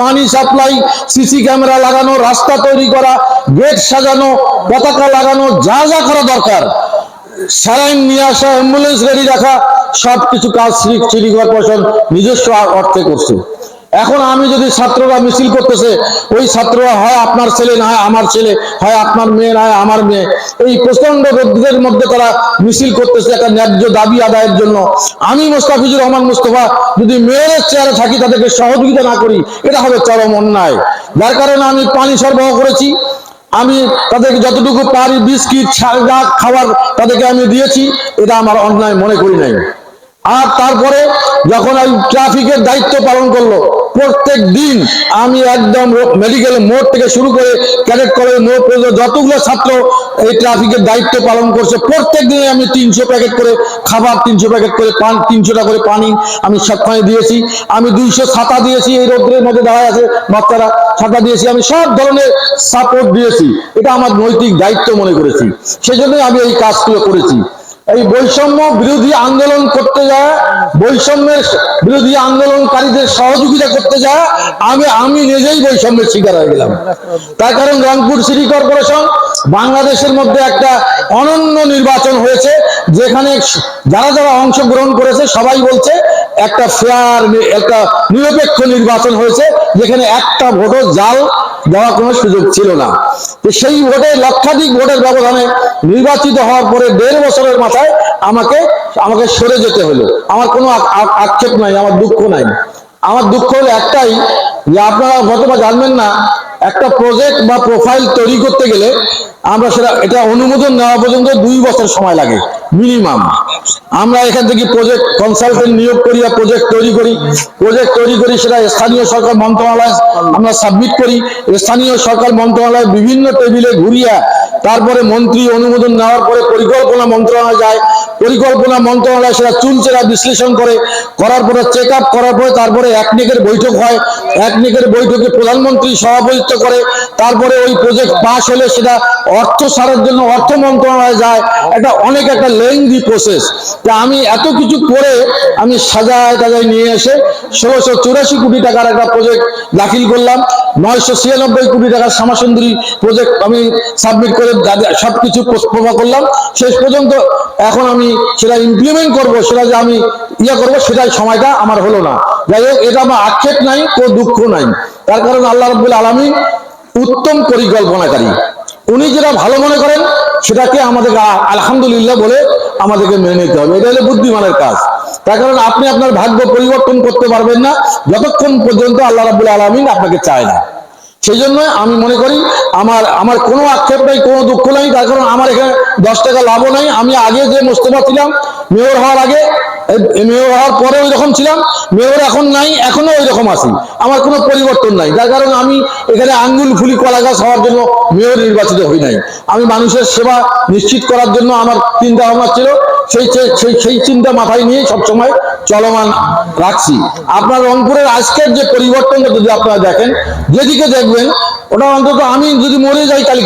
পানি supply, CC camera লাগানো, রাস্তা তৈরি করা, গেট সাজানো, পতাকা লাগানো, যা যা করা দরকার, স্যালাইন নিয়ে আসা, অ্যাম্বুলেন্স গাড়ি রাখা, সবকিছু কাজ সিটি কর্পোরেশন নিজস্ব অর্থে করছে। এখন আমি যদি ছাত্ররা মিছিল করতেছে, ওই ছাত্ররা হয় আপনার ছেলে না হয় আমার ছেলে, হয় আপনার মেয়ে না হয় আমার মেয়ে, এই প্রচন্ড রোদ্রের মধ্যে তারা মিছিল করতেছে একটা ন্যায্য দাবি আদায়ের জন্য। আমি মোস্তাফিজুর রহমান মুস্তফা যদি মেয়রের চেয়ারে থাকি, তাদেরকে সহযোগিতা না করি, এটা হবে চরম অন্যায়। যার কারণে আমি পানি সরবরাহ করেছি, আমি তাদেরকে যতটুকু পারি বিস্কিট খাবার তাদেরকে আমি দিয়েছি, এটা আমার অন্যায় মনে করি নাই। আর তারপরে যখন ওই ট্রাফিকের দায়িত্ব পালন করলো, প্রত্যেক দিন আমি একদম মেডিকেল মোড় থেকে শুরু করে ক্যাডেট কলেজ মোড় পর্যন্ত যতগুলো ছাত্র এই ট্রাফিকের দায়িত্ব পালন করছে, প্রত্যেক দিনে আমি 300 প্যাকেট করে খাবার, 300 প্যাকেট করে পান, 300টা করে পানি আমি সবখানে দিয়েছি। আমি 200 ছাতা দিয়েছি, এই রোদ্রের মধ্যে দাঁড়ায় আছে বাচ্চারা, ছাতা দিয়েছি। আমি সব ধরনের সাপোর্ট দিয়েছি, এটা আমার নৈতিক দায়িত্ব মনে করেছি, সেজন্যই আমি এই কাজগুলো করেছি। এই বৈষম্য বিরোধী আন্দোলন করতে যায়, বৈষম্যের বিরোধী আন্দোলনকারীদের সহযোগিতা করতে যায়, আমি নিজেই বৈষম্যের শিকার হয়ে গেলাম। তার কারণ রংপুর সিটি কর্পোরেশন বাংলাদেশের মধ্যে একটা অনন্য নির্বাচন হয়েছে, যেখানে যারা যারা অংশগ্রহণ করেছে সবাই বলছে একটা ফেয়ার, একটা নিরপেক্ষ নির্বাচন হয়েছে, যেখানে একটা ভোটও জাল দেওয়ার কোনো সুযোগ ছিল না। তো সেই ভোটে লক্ষাধিক ভোটের ব্যবধানে নির্বাচিত হওয়ার পরে 1.5 বছরের মাথায় আমাকে সরে যেতে হলো। আমার কোনো আক্ষেপ নাই, আমার দুঃখ নাই। আমার দুঃখ হলো একটাই, যে আপনারা হয়তোবা জানবেন না, একটা প্রজেক্ট বা প্রোফাইল তৈরি করতে গেলে আমরা এটা অনুমোদন নেওয়া পর্যন্ত 2 বছর সময় লাগে মিনিমাম। আমরা এখান থেকে প্রজেক্ট কনসালটেন্ট নিয়োগ করি, প্রজেক্ট তৈরি করি, সেটা স্থানীয় সরকার মন্ত্রণালয় আমরা সাবমিট করি। স্থানীয় সরকার মন্ত্রণালয় বিভিন্ন টেবিলে ঘুরিয়া তারপরে মন্ত্রী অনুমোদন নেওয়ার পরে পরিকল্পনা মন্ত্রণালয় যায়, পরিকল্পনা মন্ত্রণালয় সেটা চুলচেরা বিশ্লেষণ করার পরে চেক আপ করার পরে তারপরে একনেকের বৈঠক হয়, একনেকের বৈঠকে প্রধানমন্ত্রী সভাপতিত্ব করে, তারপরে ওই প্রজেক্ট পাস হলে সেটা অর্থ সারের জন্য অর্থ মন্ত্রণালয়ে যায়। এটা অনেক একটা লেন্দি প্রসেস। তা আমি এত কিছু করে আমি সাজায় নিয়ে এসে 1684 কোটি টাকার একটা প্রজেক্ট দাখিল করলাম। 996 কোটি টাকার শ্যামাসুন্দরী প্রজেক্ট আমি সাবমিট করে সবকিছু প্রস্তাব করলাম। শেষ পর্যন্ত এখন আমি সেটা ইমপ্লিমেন্ট করব, সেটা যে আমি করবো, সেটাই সময়টা আমার হলো না। যাই হোক, এটা আমার আক্ষেপ নাই, কোনো দুঃখ নাই। তার কারণ আল্লাহ রাব্বুল আলামিন উত্তম পরিকল্পনাকারী, উনি যেটা ভালো মনে করেন সেটাকে আমাদের আলহামদুলিল্লাহ বলে আমাদেরকে মেনে নিতে হবে। এটা হলো বুদ্ধিমানের কাজ। তার কারণ আপনি আপনার ভাগ্য পরিবর্তন করতে পারবেন না যতক্ষণ পর্যন্ত আল্লাহ রাব্বুল আলামিন আপনাকে চায় না। সেই জন্য আমি মনে করি আমার কোনো আক্ষেপ নাই, কোনো দুঃখ নাই। তার কারণ আমার এখানে 10 টাকা লাভও নাই। আমি আগে যে মোস্তফা ছিলাম মেয়র হওয়ার আগে, মেয়র হওয়ার পরে ওই রকম ছিলাম, মেয়র এখন নাই, এখনো ওই রকম আছি, আমার কোনো পরিবর্তন নাই। যার কারণে আমি এখানে আঙ্গুল ফুলি কলা গাছ হওয়ার জন্য মেয়র নির্বাচিত হই নাই। আমি মানুষের সেবা নিশ্চিত করার জন্য আমার চিন্তা ভাবনা ছিল, সেই চিন্তা মাথায় নিয়ে সবসময় চলমান রাখছি। আপনার রংপুরের আজকের যে পরিবর্তনটা যদি আপনারা দেখেন, যেদিকে দেখবেন, ওটা অন্তত আমি যদি মরে যাই কালকে